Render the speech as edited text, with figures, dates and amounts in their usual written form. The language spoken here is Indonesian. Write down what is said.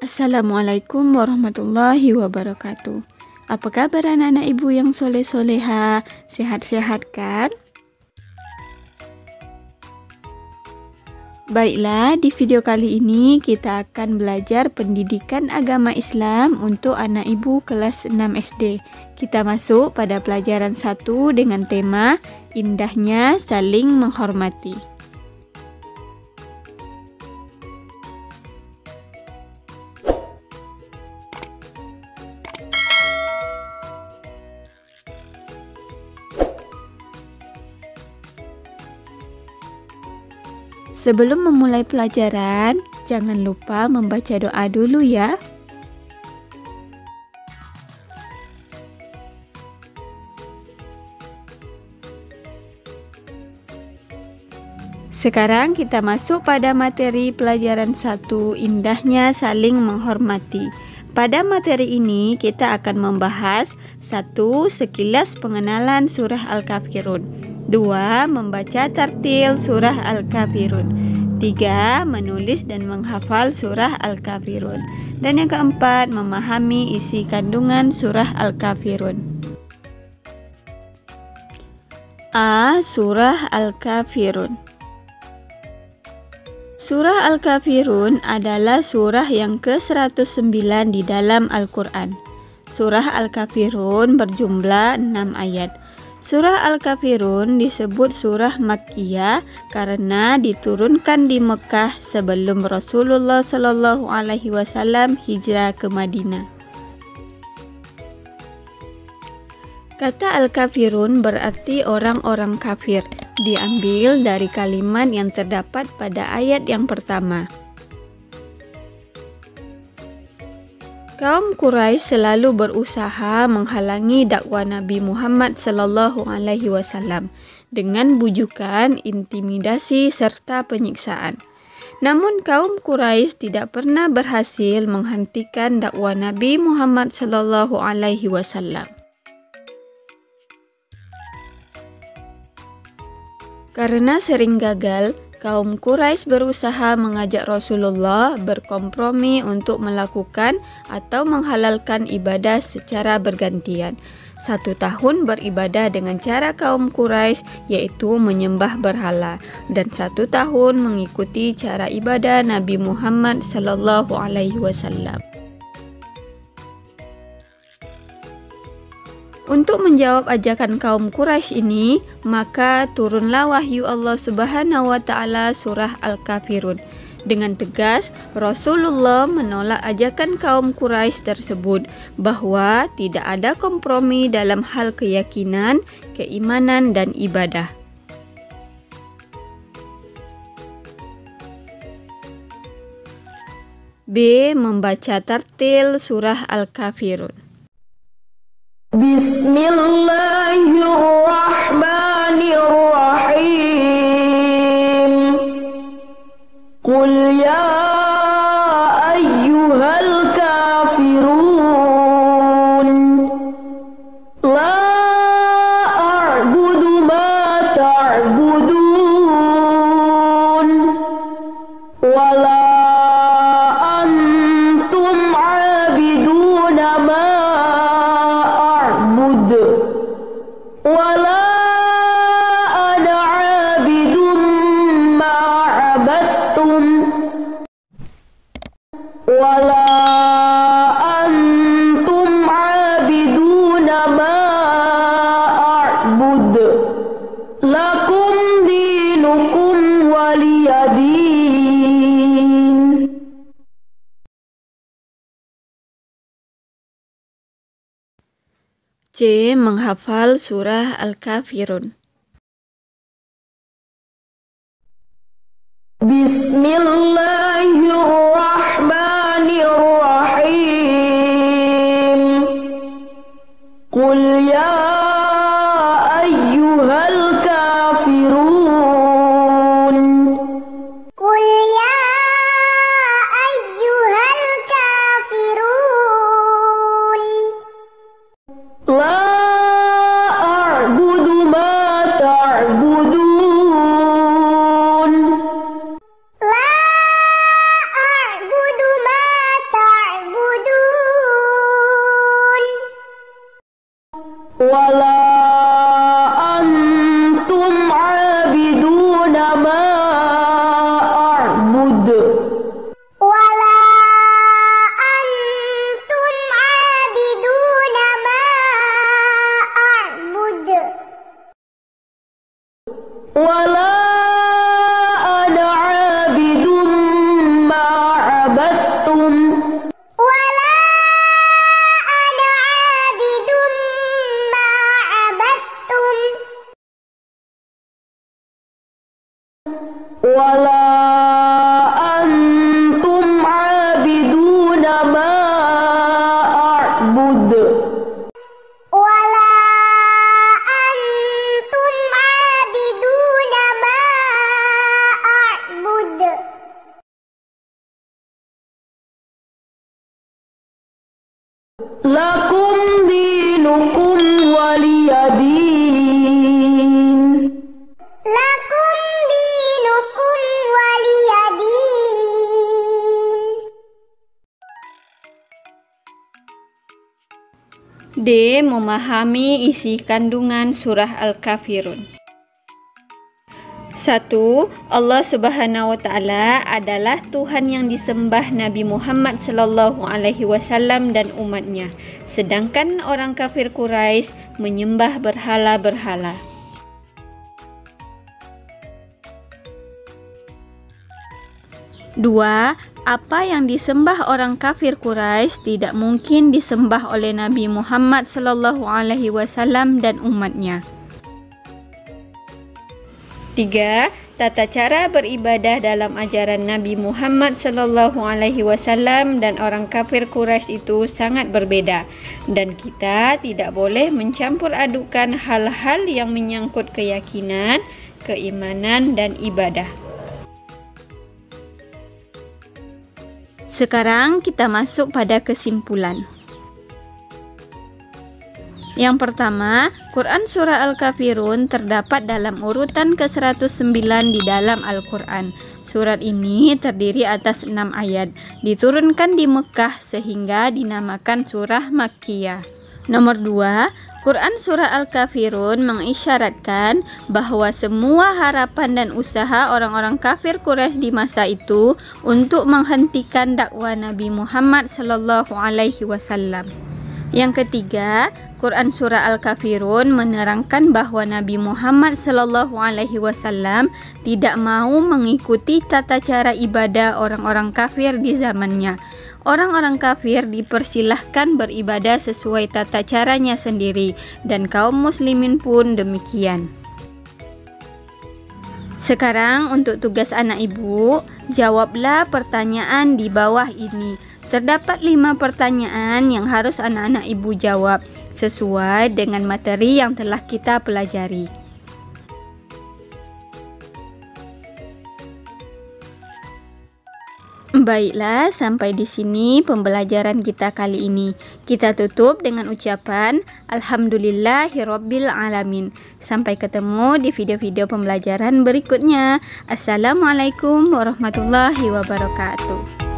Assalamualaikum warahmatullahi wabarakatuh. Apa kabar anak-anak ibu yang soleh-soleha? Sehat-sehat kan? Baiklah, di video kali ini kita akan belajar pendidikan agama Islam untuk anak ibu kelas 6 SD. Kita masuk pada pelajaran 1 dengan tema Indahnya Saling Menghormati. Sebelum memulai pelajaran, jangan lupa membaca doa dulu ya. Sekarang kita masuk pada materi pelajaran 1, Indahnya Saling Menghormati. Pada materi ini kita akan membahas 1. Sekilas pengenalan surah Al-Kafirun, 2. Membaca tartil surah Al-Kafirun, 3. Menulis dan menghafal surah Al-Kafirun, dan yang keempat memahami isi kandungan surah Al-Kafirun. A. Surah Al-Kafirun. Surah Al-Kafirun adalah surah yang ke-109 di dalam Al-Quran. Surah Al-Kafirun berjumlah 6 ayat. Surah Al-Kafirun disebut surah Makkiyah karena diturunkan di Mekah sebelum Rasulullah SAW hijrah ke Madinah. Kata Al-Kafirun berarti orang-orang kafir, diambil dari kalimat yang terdapat pada ayat yang pertama. Kaum Quraisy selalu berusaha menghalangi dakwah Nabi Muhammad SAW dengan bujukan, intimidasi, serta penyiksaan. Namun kaum Quraisy tidak pernah berhasil menghentikan dakwah Nabi Muhammad SAW. Karena sering gagal, kaum Quraisy berusaha mengajak Rasulullah berkompromi untuk melakukan atau menghalalkan ibadah secara bergantian. 1 tahun beribadah dengan cara kaum Quraisy, yaitu menyembah berhala, dan 1 tahun mengikuti cara ibadah Nabi Muhammad SAW. Untuk menjawab ajakan kaum Quraisy ini, maka turunlah wahyu Allah Subhanahu wa taala surah Al-Kafirun. Dengan tegas, Rasulullah menolak ajakan kaum Quraisy tersebut bahwa tidak ada kompromi dalam hal keyakinan, keimanan, dan ibadah. B. Membaca tartil surah Al-Kafirun. Bismillahirrahmanirrahim. Qul ya ayyuhal kafirun la a'budu ma ta'budun wa la antum 'abiduna ma wala ana 'abidum ma 'abadtum wala antum 'abiduna ma a'bud lakum dinukum waliyadin. C. Menghafal surah Al-Kafirun. Bismillahirrahmanirrahim. Qul ya ayyuhal kafirun. Qul ya ayyuhal kafirun. La a'budu ma ta'budun. La ولا أنتم عابدون ما أعبد ولا أنتم عابدون ما أعبد لكم دينكم ولي دين لكم دينكم ولي دين. D. Memahami isi kandungan surah Al-Kafirun. 1. Allah Subhanahu wa Ta'ala adalah Tuhan yang disembah Nabi Muhammad sallallahu alaihi wasallam dan umatnya, sedangkan orang kafir Quraisy menyembah berhala-berhala. 2. Apa yang disembah orang kafir Quraisy tidak mungkin disembah oleh Nabi Muhammad sallallahu alaihi wasallam dan umatnya. 3. Tata cara beribadah dalam ajaran Nabi Muhammad sallallahu alaihi wasallam dan orang kafir Quraisy itu sangat berbeda, dan kita tidak boleh mencampur adukan hal-hal yang menyangkut keyakinan, keimanan, dan ibadah. Sekarang kita masuk pada kesimpulan. Yang pertama, Quran Surah Al-Kafirun terdapat dalam urutan ke-109 di dalam Al-Quran. Surat ini terdiri atas 6 ayat, diturunkan di Mekah sehingga dinamakan Surah Makkiyah. Nomor 2, Quran Surah Al-Kafirun mengisyaratkan bahwa semua harapan dan usaha orang-orang kafir Quraisy di masa itu untuk menghentikan dakwah Nabi Muhammad sallallahu alaihi wasallam. Yang ketiga, Quran Surah Al-Kafirun menerangkan bahwa Nabi Muhammad sallallahu alaihi wasallam tidak mau mengikuti tata cara ibadah orang-orang kafir di zamannya. Orang-orang kafir dipersilahkan beribadah sesuai tata caranya sendiri, dan kaum muslimin pun demikian. Sekarang untuk tugas anak ibu, jawablah pertanyaan di bawah ini. Terdapat 5 pertanyaan yang harus anak-anak ibu jawab sesuai dengan materi yang telah kita pelajari. Baiklah, sampai di sini pembelajaran kita kali ini. Kita tutup dengan ucapan Alhamdulillahirabbil alamin. Sampai ketemu di video-video pembelajaran berikutnya. Assalamualaikum warahmatullahi wabarakatuh.